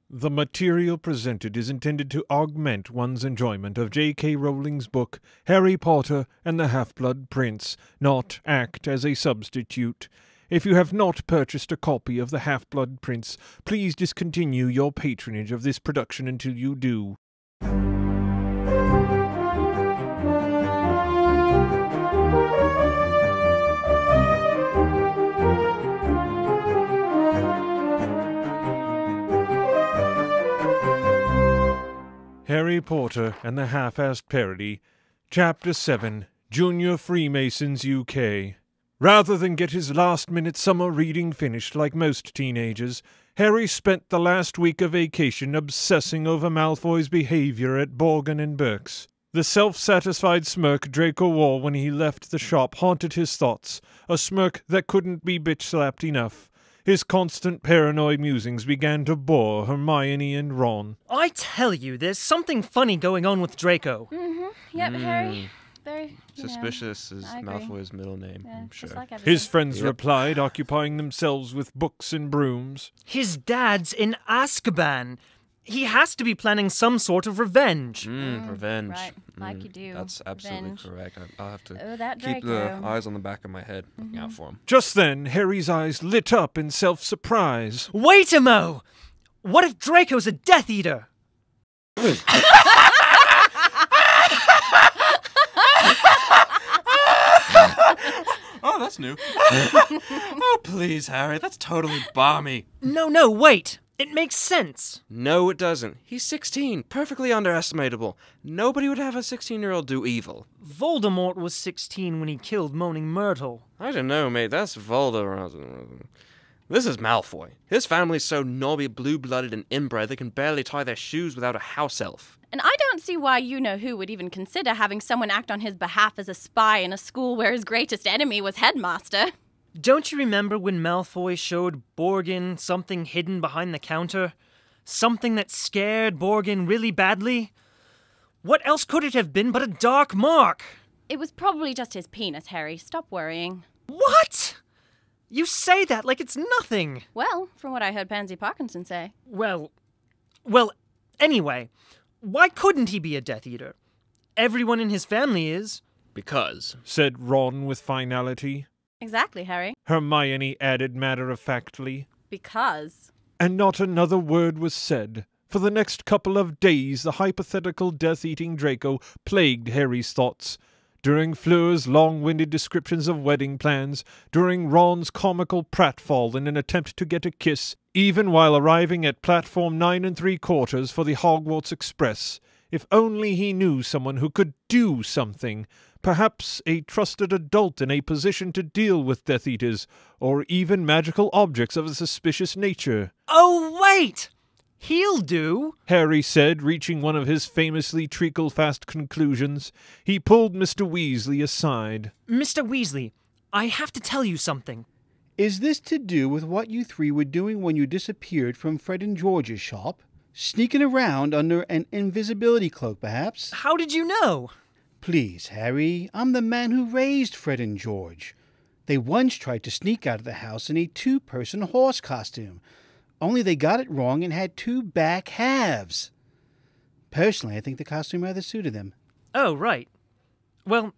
The material presented is intended to augment one's enjoyment of J.K. Rowling's book Harry Potter and the Half-Blood Prince, not act as a substitute. If you have not purchased a copy of the Half-Blood Prince, please discontinue your patronage of this production until you do. Harry Potter and the Half-Assed Parody, Chapter 7, Junior Freemasons UK. Rather than get his last-minute summer reading finished like most teenagers, Harry spent the last week of vacation obsessing over Malfoy's behavior at Borgin and Burke's. The self-satisfied smirk Draco wore when he left the shop haunted his thoughts, a smirk that couldn't be bitch-slapped enough. His constant paranoid musings began to bore Hermione and Ron. I tell you, there's something funny going on with Draco. Yep, Harry. Very suspicious is Malfoy's middle name, yeah, I'm sure. like His friends replied, occupying themselves with books and brooms. His dad's in Azkaban. He has to be planning some sort of revenge. Revenge. Right, like you do. That's absolutely correct. I'll have to that keep the Draco. eyes on the back of my head, looking out for him. Just then, Harry's eyes lit up in self-surprise. Wait a mo! What if Draco's a Death Eater? Oh, that's new. Oh, please, Harry, that's totally balmy. No, wait. It makes sense. No, it doesn't. He's 16, perfectly underestimatable. Nobody would have a 16-year-old do evil. Voldemort was 16 when he killed Moaning Myrtle. I don't know, mate. That's Voldemort. This is Malfoy. His family's so knobby, blue-blooded, and inbred they can barely tie their shoes without a house elf. And I don't see why you-know-who would even consider having someone act on his behalf as a spy in a school where his greatest enemy was headmaster. Don't you remember when Malfoy showed Borgin something hidden behind the counter? Something that scared Borgin really badly? What else could it have been but a dark mark? It was probably just his penis, Harry. Stop worrying. What? You say that like it's nothing. Well, from what I heard Pansy Parkinson say. Well, anyway, why couldn't he be a Death Eater? Everyone in his family is. Because, said Ron with finality. Exactly, Harry. Hermione added matter-of-factly. Because. And not another word was said. For the next couple of days, the hypothetical death-eating Draco plagued Harry's thoughts. During Fleur's long-winded descriptions of wedding plans, during Ron's comical pratfall in an attempt to get a kiss, even while arriving at platform 9 3/4 for the Hogwarts Express, if only he knew someone who could do something. Perhaps a trusted adult in a position to deal with Death Eaters, or even magical objects of a suspicious nature. Oh, wait! He'll do, Harry said, reaching one of his famously treacle-fast conclusions. He pulled Mr. Weasley aside. Mr. Weasley, I have to tell you something. Is this to do with what you three were doing when you disappeared from Fred and George's shop? Sneaking around under an invisibility cloak, perhaps? How did you know? Please, Harry, I'm the man who raised Fred and George. They once tried to sneak out of the house in a two-person horse costume, only they got it wrong and had two back halves. Personally, I think the costume rather suited them. Oh, right. Well,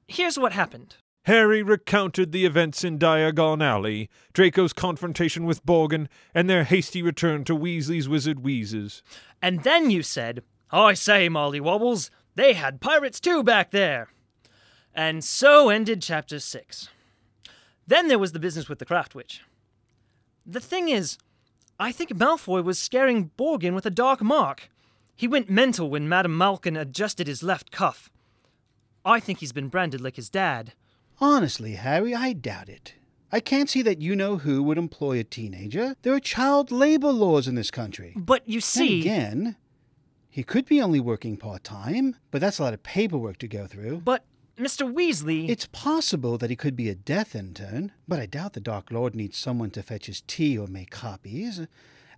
here's what happened. Harry recounted the events in Diagon Alley, Draco's confrontation with Borgin, and their hasty return to Weasley's Wizard Wheezes. And then you said, I say, Molly Wobbles, they had pirates too back there. And so ended Chapter 6. Then there was the business with the Craft Witch. The thing is, I think Malfoy was scaring Borgin with a dark mark. He went mental when Madame Malkin adjusted his left cuff. I think he's been branded like his dad. Honestly, Harry, I doubt it. I can't see that you-know-who would employ a teenager. There are child labor laws in this country. But you see... Then again, he could be only working part-time, but that's a lot of paperwork to go through. But, Mr. Weasley... It's possible that he could be a death intern, but I doubt the Dark Lord needs someone to fetch his tea or make copies,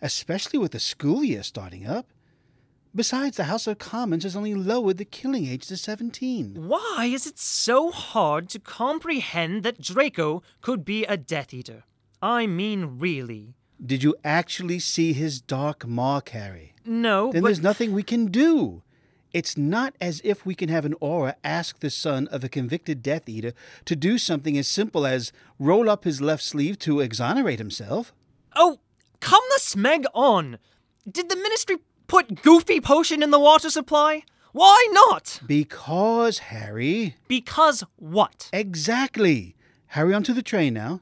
especially with the school year starting up. Besides, the House of Commons has only lowered the killing age to 17. Why is it so hard to comprehend that Draco could be a Death Eater? I mean, really. Did you actually see his dark mark, Harry? No, Then but... there's nothing we can do. It's not as if we can have an aura ask the son of a convicted Death Eater to do something as simple as roll up his left sleeve to exonerate himself. Oh, come the smeg on! Did the ministry put goofy potion in the water supply? Why not? Because, Harry... Because what? Exactly. Harry, onto the train now.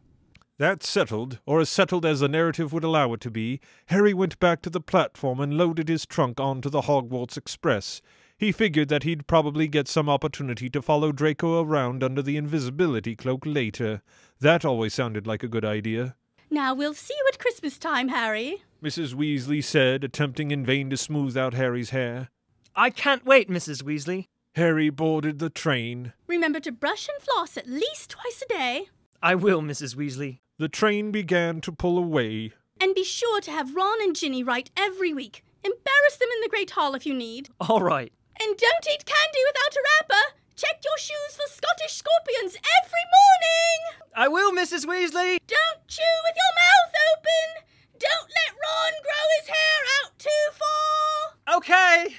That settled, or as settled as the narrative would allow it to be, Harry went back to the platform and loaded his trunk onto the Hogwarts Express. He figured that he'd probably get some opportunity to follow Draco around under the invisibility cloak later. That always sounded like a good idea. Now we'll see you at Christmas time, Harry. Mrs. Weasley said, attempting in vain to smooth out Harry's hair. I can't wait, Mrs. Weasley. Harry boarded the train. Remember to brush and floss at least twice a day. I will, Mrs. Weasley. The train began to pull away. And be sure to have Ron and Ginny write every week. Embarrass them in the Great Hall if you need. All right. And don't eat candy without a wrapper. Check your shoes for Scottish scorpions every morning. I will, Mrs. Weasley. Don't chew with your mouth open. Don't let Ron grow his hair out too far. Okay.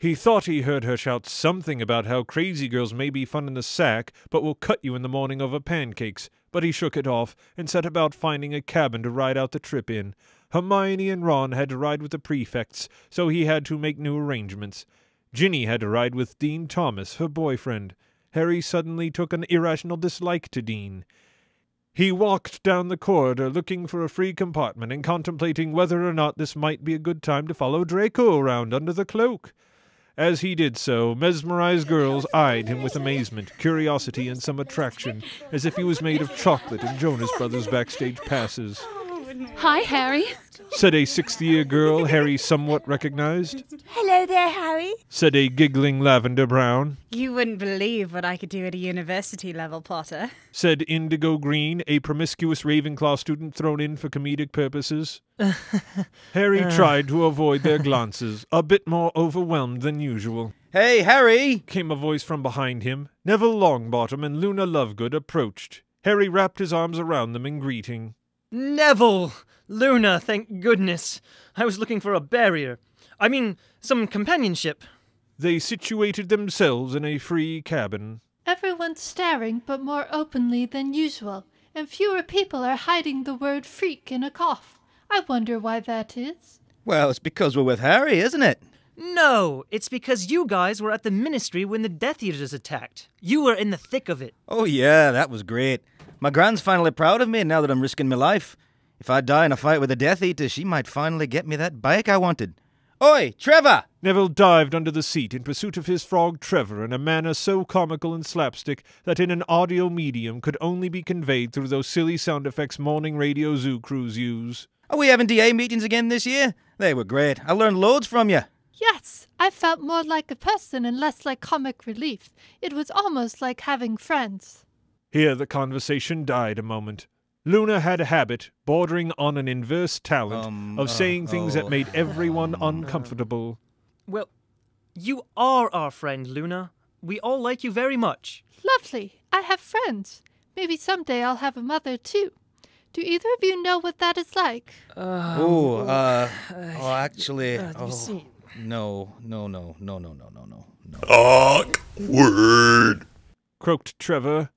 He thought he heard her shout something about how crazy girls may be fun in the sack, but will cut you in the morning over pancakes. But he shook it off and set about finding a cabin to ride out the trip in. Hermione and Ron had to ride with the prefects, so he had to make new arrangements. Ginny had to ride with Dean Thomas, her boyfriend. Harry suddenly took an irrational dislike to Dean. He walked down the corridor looking for a free compartment and contemplating whether or not this might be a good time to follow Draco around under the cloak. As he did so, mesmerized girls eyed him with amazement, curiosity, and some attraction, as if he was made of chocolate and Jonas Brothers backstage passes. Hi, Harry. Said a sixth-year girl Harry somewhat recognized. Hello there, Harry. Said a giggling Lavender Brown. You wouldn't believe what I could do at a university level, Potter. Said Indigo Green, a promiscuous Ravenclaw student thrown in for comedic purposes. Harry tried to avoid their glances, a bit more overwhelmed than usual. Hey, Harry! Came a voice from behind him. Neville Longbottom and Luna Lovegood approached. Harry wrapped his arms around them in greeting. Neville! Luna, thank goodness. I was looking for a barrier. I mean, some companionship. They situated themselves in a free cabin. Everyone's staring, but more openly than usual, and fewer people are hiding the word freak in a cough. I wonder why that is. Well, it's because we're with Harry, isn't it? No, it's because you guys were at the Ministry when the Death Eaters attacked. You were in the thick of it. Oh yeah, that was great. My Gran's finally proud of me now that I'm risking my life. If I die in a fight with a Death Eater, she might finally get me that bike I wanted. Oi, Trevor! Neville dived under the seat in pursuit of his frog Trevor in a manner so comical and slapstick that in an audio medium could only be conveyed through those silly sound effects morning radio zoo crews use. Are we having DA meetings again this year? They were great. I learned loads from you. Yes, I felt more like a person and less like comic relief. It was almost like having friends. Here the conversation died a moment. Luna had a habit, bordering on an inverse talent, of saying things that made everyone uncomfortable. Well, you are our friend, Luna. We all like you very much. Lovely. I have friends. Maybe someday I'll have a mother, too. Do either of you know what that is like? Actually, see. no. Croaked Trevor.